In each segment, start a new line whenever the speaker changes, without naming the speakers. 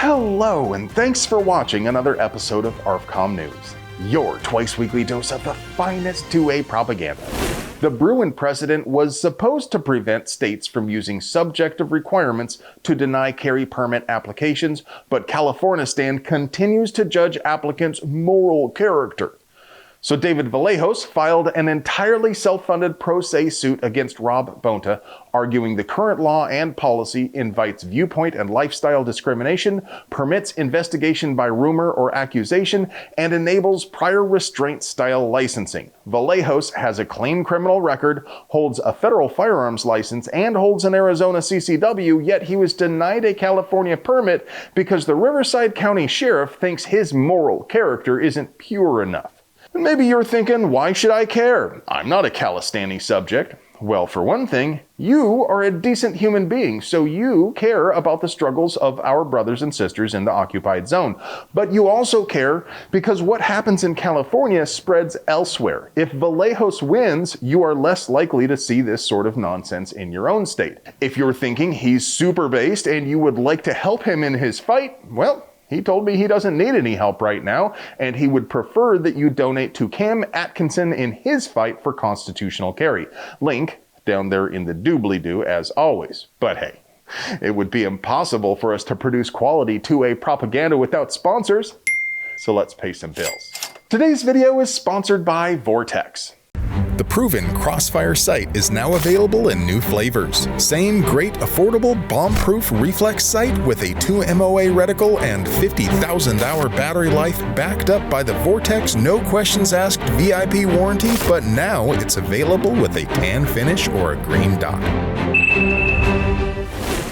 Hello, and thanks for watching another episode of ARFCOM News, your twice-weekly dose of the finest 2A propaganda. The Bruin precedent was supposed to prevent states from using subjective requirements to deny carry permit applications, but Californistan continues to judge applicants' moral character. So David Vallejos filed an entirely self-funded pro se suit against Rob Bonta, arguing the current law and policy invites viewpoint and lifestyle discrimination, permits investigation by rumor or accusation, and enables prior restraint-style licensing. Vallejos has a clean criminal record, holds a federal firearms license, and holds an Arizona CCW, yet he was denied a California permit because the Riverside County Sheriff thinks his moral character isn't pure enough. Maybe you're thinking, why should I care? I'm not a Calistani subject. Well, for one thing, you are a decent human being, so you care about the struggles of our brothers and sisters in the occupied zone. But you also care because what happens in California spreads elsewhere. If Vallejos wins, you are less likely to see this sort of nonsense in your own state. If you're thinking he's super based and you would like to help him in his fight, well, he told me he doesn't need any help right now, and he would prefer that you donate to Cam Atkinson in his fight for constitutional carry. Link down there in the doobly-doo as always. But hey, it would be impossible for us to produce quality 2A propaganda without sponsors, so let's pay some bills. Today's video is sponsored by Vortex.
The proven Crossfire sight is now available in new flavors. Same great, affordable, bomb-proof reflex sight with a 2 MOA reticle and 50,000 hour battery life backed up by the Vortex no questions asked VIP warranty, but now it's available with a tan finish or a green dot.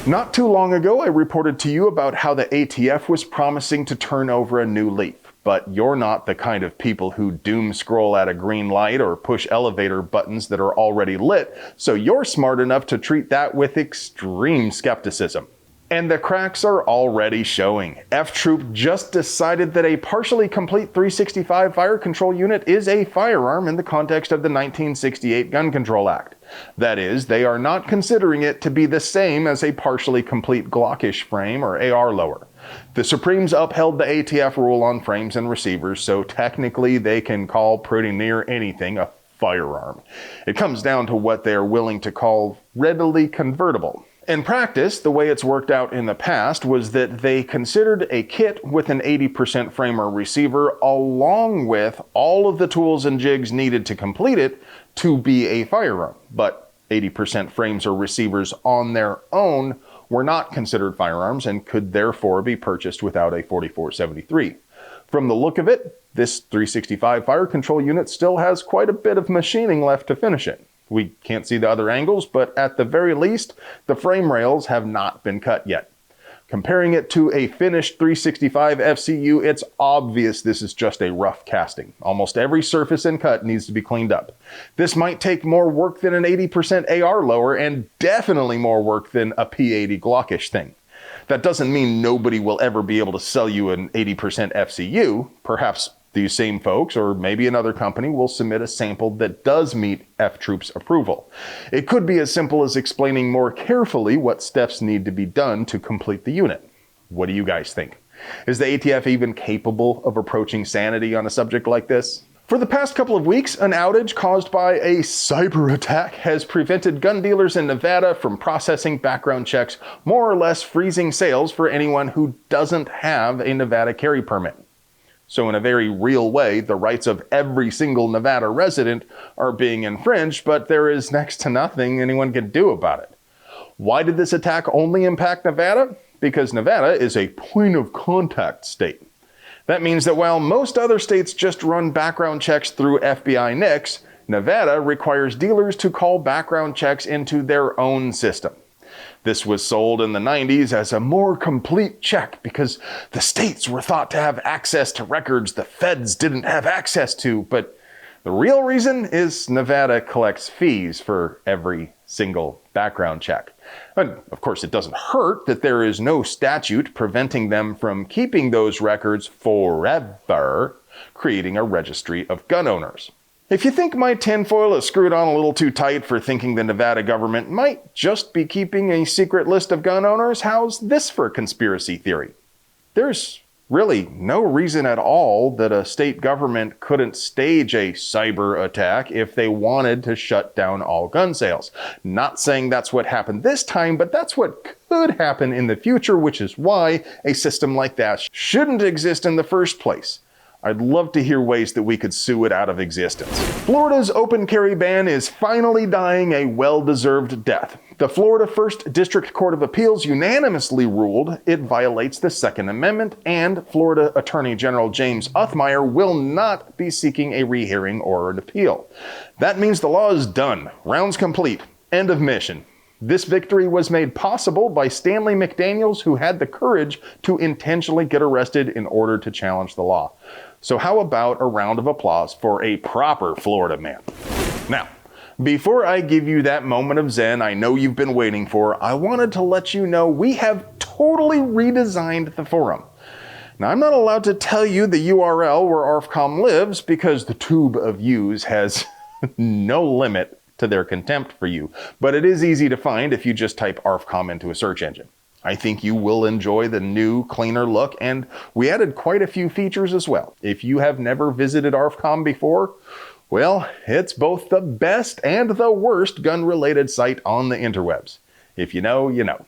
Not too long ago, I reported to you about how the ATF was promising to turn over a new leaf. But you're not the kind of people who doom scroll at a green light or push elevator buttons that are already lit, so you're smart enough to treat that with extreme skepticism. And the cracks are already showing. F-Troop just decided that a partially complete 365 fire control unit is a firearm in the context of the 1968 Gun Control Act. That is, they are not considering it to be the same as a partially complete Glockish frame or AR lower. The Supremes upheld the ATF rule on frames and receivers, so technically they can call pretty near anything a firearm. It comes down to what they are willing to call readily convertible. In practice, the way it's worked out in the past was that they considered a kit with an 80% frame or receiver along with all of the tools and jigs needed to complete it to be a firearm. But 80% frames or receivers on their own were not considered firearms and could therefore be purchased without a 4473. From the look of it, this 365 fire control unit still has quite a bit of machining left to finish it. We can't see the other angles, but at the very least, the frame rails have not been cut yet. Comparing it to a finished 365 FCU, it's obvious this is just a rough casting. Almost every surface and cut needs to be cleaned up. This might take more work than an 80% AR lower and definitely more work than a P80 Glockish thing. That doesn't mean nobody will ever be able to sell you an 80% FCU. Perhaps these same folks, or maybe another company, will submit a sample that does meet F-Troop's approval. It could be as simple as explaining more carefully what steps need to be done to complete the unit. What do you guys think? Is the ATF even capable of approaching sanity on a subject like this? For the past couple of weeks, an outage caused by a cyber attack has prevented gun dealers in Nevada from processing background checks, more or less freezing sales for anyone who doesn't have a Nevada carry permit. So in a very real way, the rights of every single Nevada resident are being infringed, but there is next to nothing anyone can do about it. Why did this attack only impact Nevada? Because Nevada is a point of contact state. That means that while most other states just run background checks through FBI NICS, Nevada requires dealers to call background checks into their own system. This was sold in the 90s as a more complete check because the states were thought to have access to records the feds didn't have access to, but the real reason is Nevada collects fees for every single background check. And of course, it doesn't hurt that there is no statute preventing them from keeping those records forever, creating a registry of gun owners. If you think my tinfoil is screwed on a little too tight for thinking the Nevada government might just be keeping a secret list of gun owners, how's this for a conspiracy theory? There's really no reason at all that a state government couldn't stage a cyber attack if they wanted to shut down all gun sales. Not saying that's what happened this time, but that's what could happen in the future, which is why a system like that shouldn't exist in the first place. I'd love to hear ways that we could sue it out of existence. Florida's open carry ban is finally dying a well-deserved death. The Florida First District Court of Appeals unanimously ruled it violates the Second Amendment, and Florida Attorney General James Othmeyer will not be seeking a rehearing or an appeal. That means the law is done. Rounds complete. End of mission. This victory was made possible by Stanley McDaniels, who had the courage to intentionally get arrested in order to challenge the law. So how about a round of applause for a proper Florida man? Now, before I give you that moment of zen I know you've been waiting for, I wanted to let you know we have totally redesigned the forum. Now, I'm not allowed to tell you the URL where ARFCOM lives because the tube of yous has no limit to their contempt for you, but it is easy to find if you just type ARFCOM into a search engine. I think you will enjoy the new, cleaner look, and we added quite a few features as well. If you have never visited ARFCOM before, well, it's both the best and the worst gun-related site on the interwebs. If you know, you know.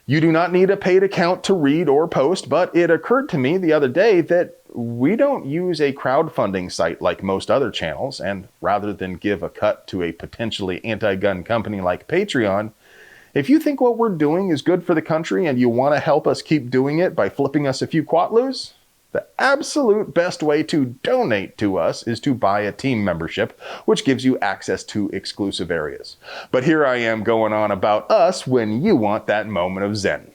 You do not need a paid account to read or post, but it occurred to me the other day that we don't use a crowdfunding site like most other channels, and rather than give a cut to a potentially anti-gun company like Patreon, if you think what we're doing is good for the country and you want to help us keep doing it by flipping us a few quatloos, the absolute best way to donate to us is to buy a team membership, which gives you access to exclusive areas. But here I am going on about us when you want that moment of zen.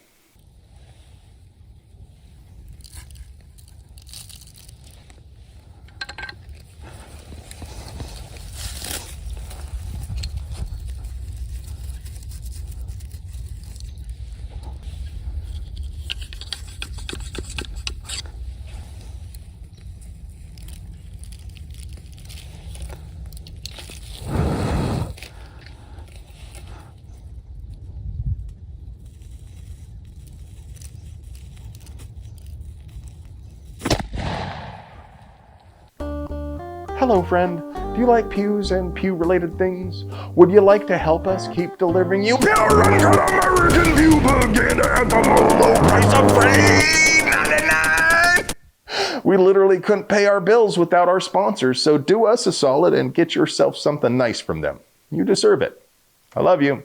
Hello, friend. Do you like pews and pew-related things? Would you like to help us keep delivering you pure-uncut American pew propaganda at the low price of $3.99? We literally couldn't pay our bills without our sponsors, so do us a solid and get yourself something nice from them. You deserve it. I love you.